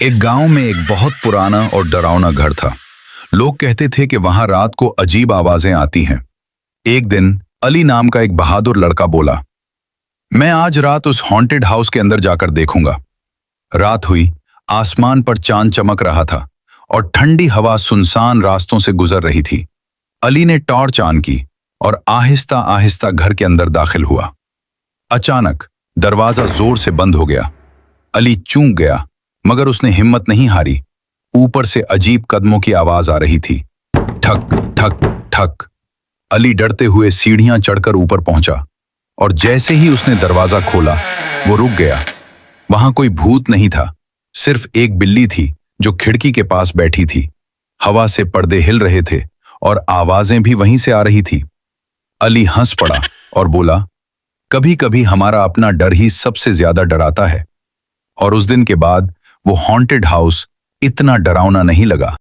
एक गांव में एक बहुत पुराना और डरावना घर था। लोग कहते थे कि वहां रात को अजीब आवाजें आती हैं। एक दिन अली नाम का एक बहादुर लड़का बोला, मैं आज रात उस हॉन्टेड हाउस के अंदर जाकर देखूंगा। रात हुई, आसमान पर चांद चमक रहा था और ठंडी हवा सुनसान रास्तों से गुजर रही थी। अली ने टॉर्च ऑन की और आहिस्ता आहिस्ता घर के अंदर दाखिल हुआ। अचानक दरवाजा जोर से बंद हो गया। अली चूक गया, मगर उसने हिम्मत नहीं हारी। ऊपर से अजीब कदमों की आवाज आ रही थी, ठक ठक ठक। अली डरते हुए सीढ़ियां चढ़कर ऊपर पहुंचा और जैसे ही उसने दरवाजा खोला, वो रुक गया। वहां कोई भूत नहीं था, सिर्फ एक बिल्ली थी जो खिड़की के पास बैठी थी। हवा से पर्दे हिल रहे थे और आवाजें भी वहीं से आ रही थी। अली हंस पड़ा और बोला, कभी कभी हमारा अपना डर ही सबसे ज्यादा डराता है। और उस दिन के बाद वो हॉन्टेड हाउस इतना डरावना नहीं लगा।